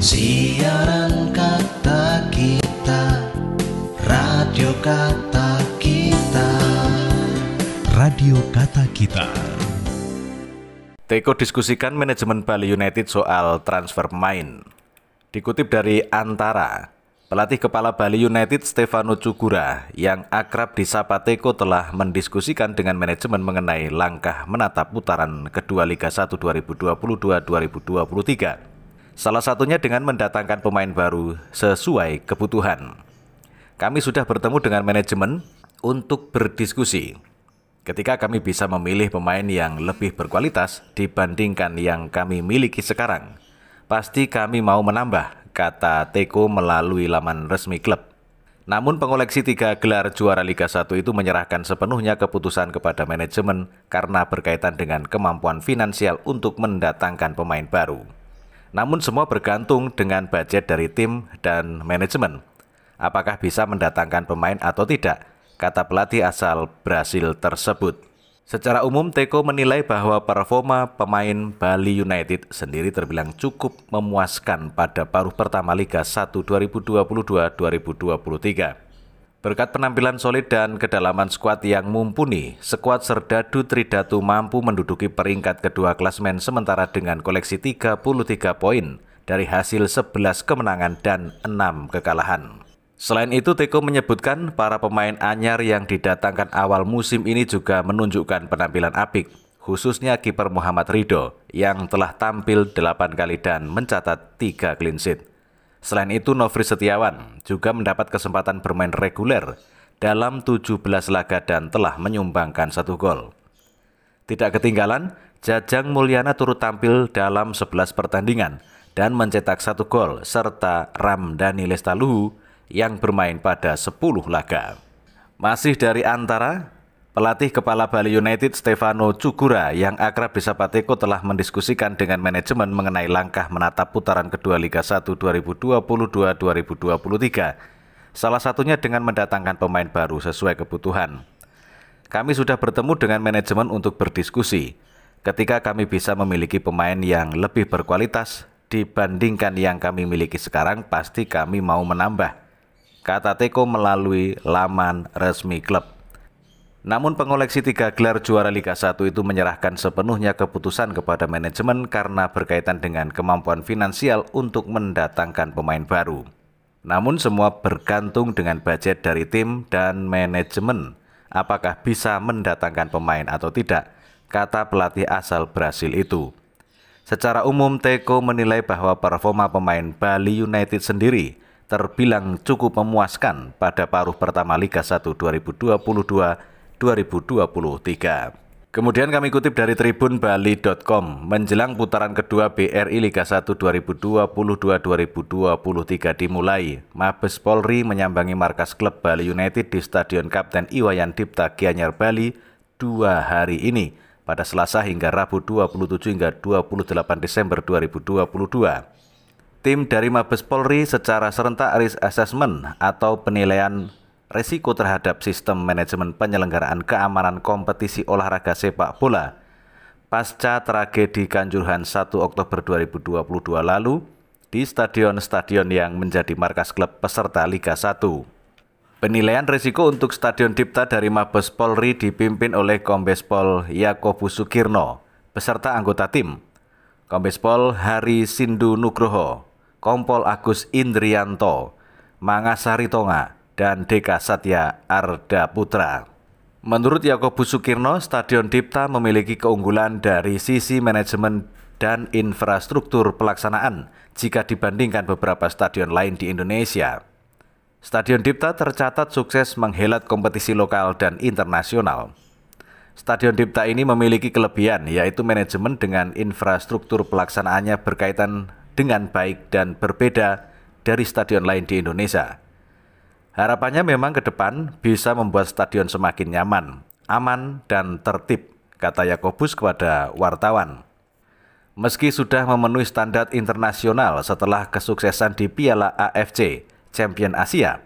Siaran kata kita, radio kata kita. Radio Kata Kita. Teko diskusikan manajemen Bali United soal transfer pemain. Dikutip dari Antara, pelatih kepala Bali United Stefano Cugura yang akrab disapa Teko telah mendiskusikan dengan manajemen mengenai langkah menatap putaran kedua Liga 1 2022-2023. Salah satunya dengan mendatangkan pemain baru sesuai kebutuhan. Kami sudah bertemu dengan manajemen untuk berdiskusi. Ketika kami bisa memilih pemain yang lebih berkualitas dibandingkan yang kami miliki sekarang, pasti kami mau menambah, kata Teko melalui laman resmi klub. Namun pengoleksi 3 gelar juara Liga 1 itu menyerahkan sepenuhnya keputusan kepada manajemen karena berkaitan dengan kemampuan finansial untuk mendatangkan pemain baru. Namun semua bergantung dengan budget dari tim dan manajemen. Apakah bisa mendatangkan pemain atau tidak, kata pelatih asal Brasil tersebut. Secara umum, Teko menilai bahwa performa pemain Bali United sendiri terbilang cukup memuaskan pada paruh pertama Liga 1 2022-2023. Berkat penampilan solid dan kedalaman skuad yang mumpuni, skuad Serdadu Tridatu mampu menduduki peringkat kedua klasemen sementara dengan koleksi 33 poin dari hasil 11 kemenangan dan 6 kekalahan. Selain itu, Teko menyebutkan para pemain anyar yang didatangkan awal musim ini juga menunjukkan penampilan apik, khususnya kiper Muhammad Ridho yang telah tampil 8 kali dan mencatat 3 clean sheet. Selain itu, Nofri Setiawan juga mendapat kesempatan bermain reguler dalam 17 laga dan telah menyumbangkan 1 gol. Tidak ketinggalan, Jajang Mulyana turut tampil dalam 11 pertandingan dan mencetak 1 gol, serta Ramdhani Lestaluhu yang bermain pada 10 laga. Masih dari Antara, pelatih kepala Bali United Stefano Cugura yang akrab disapa Teko telah mendiskusikan dengan manajemen mengenai langkah menatap putaran kedua Liga 1 2022-2023. Salah satunya dengan mendatangkan pemain baru sesuai kebutuhan. Kami sudah bertemu dengan manajemen untuk berdiskusi. Ketika kami bisa memiliki pemain yang lebih berkualitas dibandingkan yang kami miliki sekarang, pasti kami mau menambah, kata Teko melalui laman resmi klub. Namun pengoleksi 3 gelar juara Liga 1 itu menyerahkan sepenuhnya keputusan kepada manajemen karena berkaitan dengan kemampuan finansial untuk mendatangkan pemain baru. Namun semua bergantung dengan budget dari tim dan manajemen, apakah bisa mendatangkan pemain atau tidak, kata pelatih asal Brasil itu. Secara umum, Teko menilai bahwa performa pemain Bali United sendiri terbilang cukup memuaskan pada paruh pertama Liga 1 2022-2023. Kemudian kami kutip dari tribunbali.com, menjelang putaran kedua BRI Liga 1 2022-2023 dimulai, Mabes Polri menyambangi markas klub Bali United di Stadion Kapten Iwayan Dipta Gianyar Bali 2 hari ini, pada Selasa hingga Rabu 27 hingga 28 Desember 2022. Tim dari Mabes Polri secara serentak risk assessment atau penilaian risiko terhadap sistem manajemen penyelenggaraan keamanan kompetisi olahraga sepak bola pasca tragedi Kanjuruhan 1 Oktober 2022 lalu di stadion-stadion yang menjadi markas klub peserta Liga 1. Penilaian risiko untuk Stadion Dipta dari Mabes Polri dipimpin oleh Kombes Pol Yakobus Sukirno beserta anggota tim, Kombes Pol Hari Sindu Nugroho, Kompol Agus Indrianto, Mangasari Tonga, dan Deka Satya Arda Putra. Menurut Yakobus Sukirno, Stadion Dipta memiliki keunggulan dari sisi manajemen dan infrastruktur pelaksanaan jika dibandingkan beberapa stadion lain di Indonesia. Stadion Dipta tercatat sukses menghelat kompetisi lokal dan internasional. Stadion Dipta ini memiliki kelebihan, yaitu manajemen dengan infrastruktur pelaksanaannya berkaitan dengan baik dan berbeda dari stadion lain di Indonesia. Harapannya memang ke depan bisa membuat stadion semakin nyaman, aman, dan tertib, kata Yakobus kepada wartawan. Meski sudah memenuhi standar internasional setelah kesuksesan di Piala AFC, Champion Asia,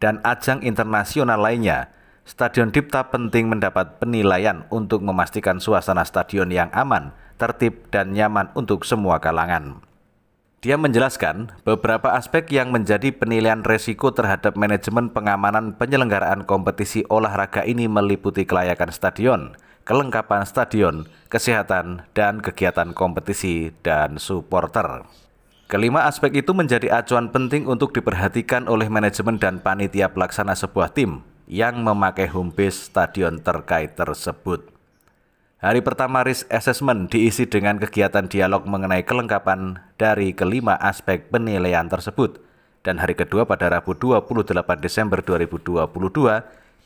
dan ajang internasional lainnya, Stadion Dipta penting mendapat penilaian untuk memastikan suasana stadion yang aman, tertib, dan nyaman untuk semua kalangan. Dia menjelaskan beberapa aspek yang menjadi penilaian resiko terhadap manajemen pengamanan penyelenggaraan kompetisi olahraga ini meliputi kelayakan stadion, kelengkapan stadion, kesehatan, dan kegiatan kompetisi dan supporter. Kelima aspek itu menjadi acuan penting untuk diperhatikan oleh manajemen dan panitia pelaksana sebuah tim yang memakai home base stadion terkait tersebut. Hari pertama risk assessment diisi dengan kegiatan dialog mengenai kelengkapan dari kelima aspek penilaian tersebut. Dan hari kedua pada Rabu 28 Desember 2022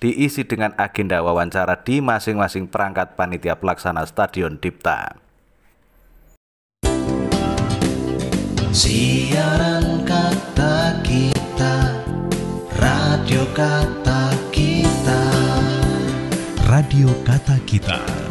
diisi dengan agenda wawancara di masing-masing perangkat panitia pelaksana Stadion Dipta. Siaran Kata Kita, Radio Kata Kita. Radio Kata Kita.